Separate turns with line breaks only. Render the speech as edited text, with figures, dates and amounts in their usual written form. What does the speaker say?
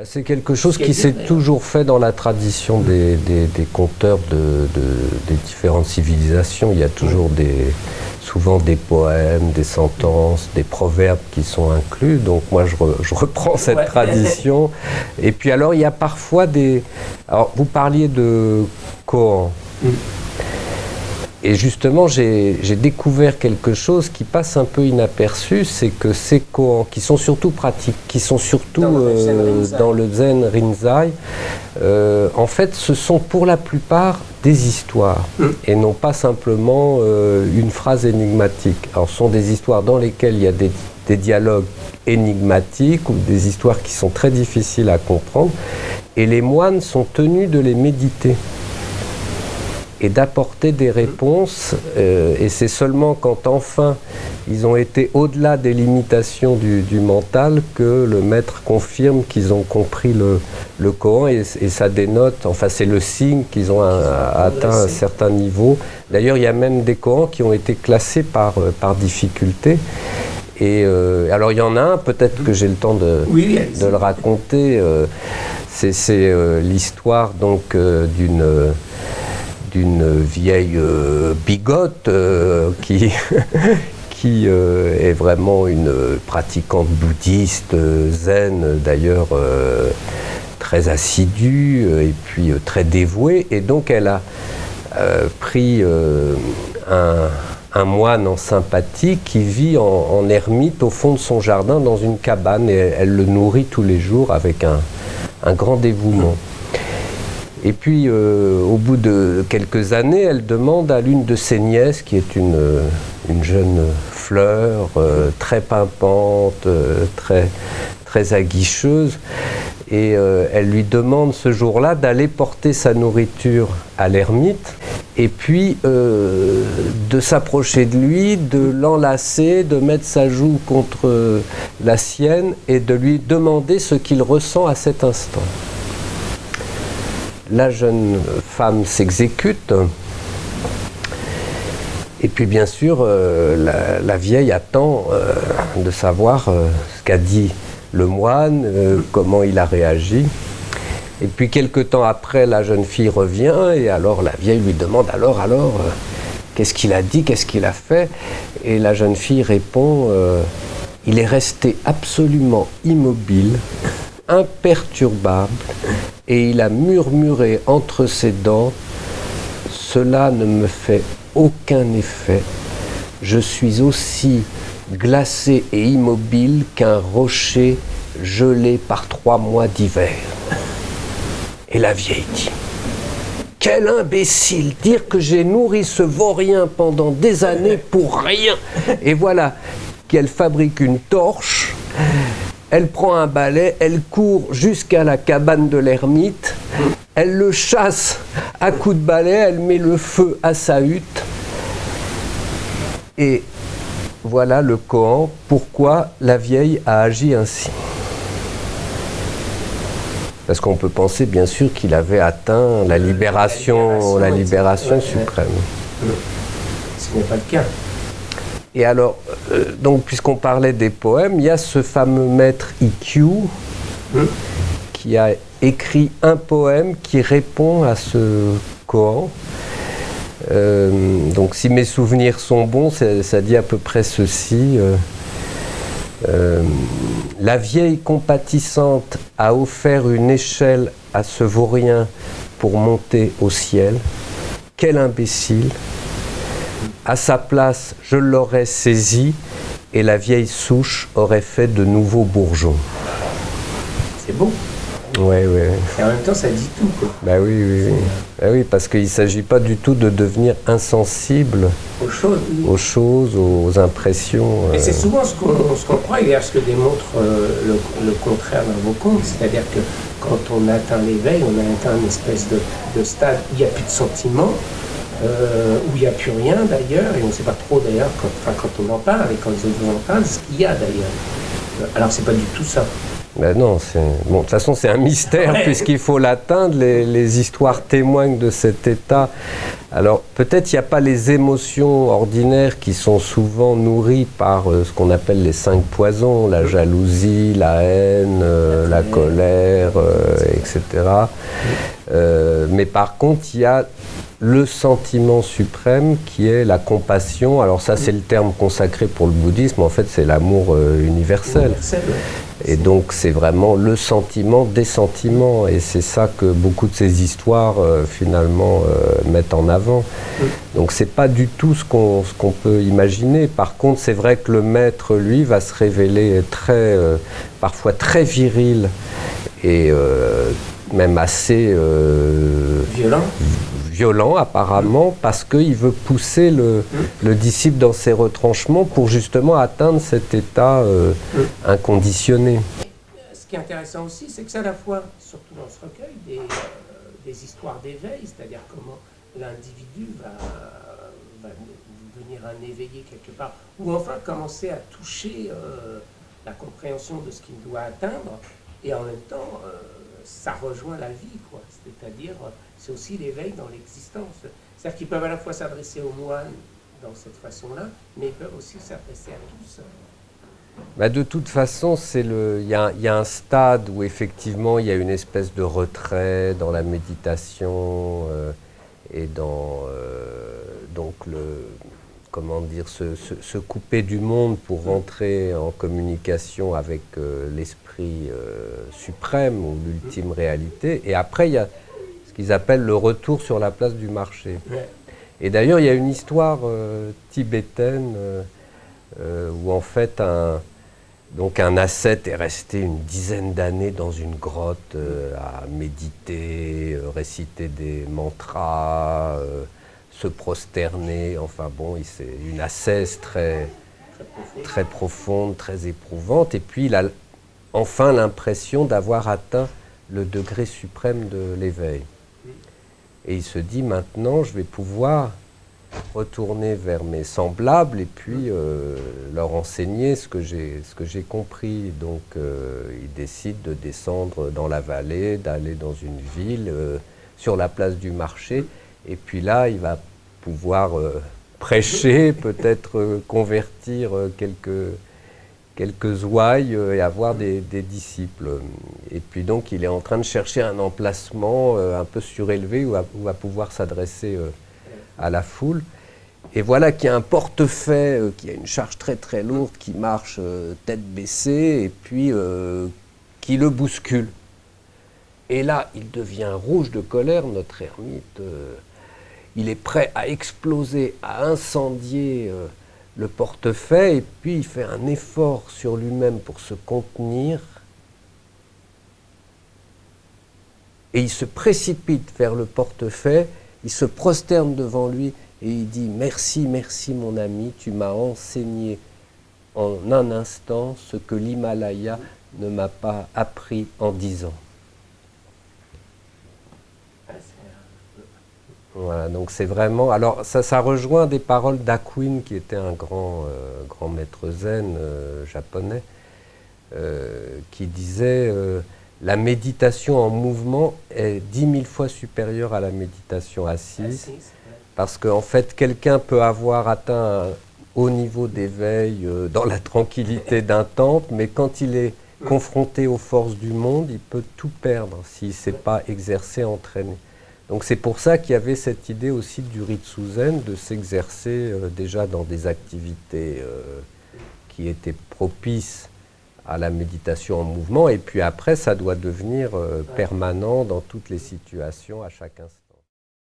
C'est quelque chose qui s'est toujours fait dans la tradition des conteurs des différentes civilisations. Il y a toujours souvent des poèmes, des sentences, des proverbes qui sont inclus. Donc moi je reprends cette tradition. Et puis alors il y a parfois des... Alors vous parliez de koans. Et justement, j'ai découvert quelque chose qui passe un peu inaperçu, c'est que ces koans, qui sont surtout pratiques, qui sont surtout dans le Zen Rinzai, en fait, ce sont pour la plupart des histoires, et non pas simplement une phrase énigmatique. Alors, ce sont des histoires dans lesquelles il y a des dialogues énigmatiques ou des histoires qui sont très difficiles à comprendre, et les moines sont tenus de les méditer et d'apporter des réponses, et c'est seulement quand enfin ils ont été au-delà des limitations du mental que le maître confirme qu'ils ont compris le koan, et ça dénote, enfin c'est le signe qu'ils ont atteint un certain niveau. D'ailleurs il y a même des koans qui ont été classés par difficulté. Et alors il y en a un, peut-être que j'ai le temps de le raconter, c'est l'histoire donc d'une vieille bigote qui est vraiment une pratiquante bouddhiste, zen d'ailleurs, très assidue et puis très dévouée. Et donc elle a pris un moine en sympathie qui vit en ermite au fond de son jardin dans une cabane, et elle le nourrit tous les jours avec un grand dévouement. Et puis, au bout de quelques années, elle demande à l'une de ses nièces, qui est une jeune fleur, très pimpante, très aguicheuse, et elle lui demande ce jour-là d'aller porter sa nourriture à l'ermite, et puis de s'approcher de lui, de l'enlacer, de mettre sa joue contre la sienne, et de lui demander ce qu'il ressent à cet instant. La jeune femme s'exécute, et puis bien sûr la vieille attend de savoir ce qu'a dit le moine, comment il a réagi. Et puis quelque temps après, la jeune fille revient, et alors la vieille lui demande alors qu'est-ce qu'il a dit, qu'est-ce qu'il a fait, et la jeune fille répond il est resté absolument immobile, imperturbable, et il a murmuré entre ses dents « Cela ne me fait aucun effet. Je suis aussi glacé et immobile qu'un rocher gelé par 3 mois d'hiver. » Et la vieille dit « Quel imbécile, dire que j'ai nourri ce vaurien pendant des années pour rien !» Et voilà qu'elle fabrique une torche. Elle prend un balai, elle court jusqu'à la cabane de l'ermite, elle le chasse à coups de balai, elle met le feu à sa hutte. Et voilà le koan, pourquoi la vieille a agi ainsi. Parce qu'on peut penser bien sûr qu'il avait atteint la libération suprême.
Ce n'est pas le cas.
Et alors, donc, puisqu'on parlait des poèmes, il y a ce fameux maître Ikkyu qui a écrit un poème qui répond à ce koan. Donc, si mes souvenirs sont bons, ça dit à peu près ceci. La vieille compatissante a offert une échelle à ce vaurien pour monter au ciel. Quel imbécile! À sa place, je l'aurais saisi et la vieille souche aurait fait de nouveaux bourgeons.
C'est beau.
Oui.
Et en même temps, ça dit tout, quoi.
Oui, parce qu'il ne s'agit pas du tout de devenir insensible aux choses, aux impressions.
Et c'est souvent ce qu'on croit, et d'ailleurs ce que démontre le contraire dans vos contes, c'est-à-dire que quand on atteint l'éveil, on a atteint une espèce de stade où il n'y a plus de sentiments, où il n'y a plus rien d'ailleurs, et on ne sait pas trop d'ailleurs, quand on en parle et quand les autres en parlent, ce qu'il y a d'ailleurs. Alors c'est pas du tout ça.
Ben non, bon, de toute façon c'est un mystère puisqu'il faut l'atteindre, les histoires témoignent de cet état. Alors peut-être il n'y a pas les émotions ordinaires qui sont souvent nourries par ce qu'on appelle les 5 poisons, la jalousie, la haine, la colère, etc. Mais par contre il y a le sentiment suprême qui est la compassion. Alors ça c'est le terme consacré pour le bouddhisme, en fait c'est l'amour universel. Et donc c'est vraiment le sentiment des sentiments, et c'est ça que beaucoup de ces histoires finalement mettent en avant. Donc c'est pas du tout ce qu'on peut imaginer. Par contre c'est vrai que le maître lui va se révéler parfois très viril et même assez violent apparemment, parce qu'il veut pousser le disciple dans ses retranchements pour justement atteindre cet état inconditionné.
Ce qui est intéressant aussi, c'est que c'est à la fois, surtout dans ce recueil, des histoires d'éveil, c'est-à-dire comment l'individu va devenir un éveillé quelque part, ou enfin commencer à toucher la compréhension de ce qu'il doit atteindre, et en même temps, ça rejoint la vie, quoi. C'est-à-dire, c'est aussi l'éveil dans l'existence. C'est-à-dire qu'ils peuvent à la fois s'adresser aux moines dans cette façon-là, mais ils peuvent aussi s'adresser à tous.
Bah de toute façon, il y a un stade où effectivement il y a une espèce de retrait dans la méditation et dans donc comment dire, se couper du monde pour rentrer en communication avec l'esprit suprême ou l'ultime réalité. Et après, il y a ce qu'ils appellent le retour sur la place du marché.
Ouais.
Et d'ailleurs, il y a une histoire tibétaine où en fait un ascète est resté une dizaine d'années dans une grotte à méditer, réciter des mantras, se prosterner, enfin bon, c'est une ascèse très profonde, très éprouvante, et puis il a enfin l'impression d'avoir atteint le degré suprême de l'éveil. Et il se dit, maintenant je vais pouvoir retourner vers mes semblables et puis leur enseigner ce que j'ai compris. Donc il décide de descendre dans la vallée, d'aller dans une ville, sur la place du marché, et puis là il va pouvoir prêcher, peut-être convertir quelques ouailles et avoir des disciples. Et puis donc il est en train de chercher un emplacement un peu surélevé où va pouvoir s'adresser à la foule. Et voilà qu'il y a un portefaix qui a une charge très très lourde qui marche tête baissée et puis qui le bouscule. Et là, il devient rouge de colère, notre ermite. Il est prêt à exploser, à incendier le portefaix, et puis il fait un effort sur lui-même pour se contenir. Et il se précipite vers le portefaix, il se prosterne devant lui et il dit « Merci, merci mon ami, tu m'as enseigné en un instant ce que l'Himalaya ne m'a pas appris en 10 ans. » Voilà, donc c'est vraiment... Alors ça rejoint des paroles d'Akuin, qui était un grand maître zen japonais, qui disait la méditation en mouvement est 10 000 fois supérieure à la méditation assise, parce qu'en fait quelqu'un peut avoir atteint un haut niveau d'éveil dans la tranquillité d'un temple, mais quand il est confronté aux forces du monde, il peut tout perdre s'il ne s'est pas exercé, entraîné. Donc c'est pour ça qu'il y avait cette idée aussi du Ritsuzen, de s'exercer déjà dans des activités qui étaient propices à la méditation en mouvement, et puis après ça doit devenir permanent dans toutes les situations, à chaque instant.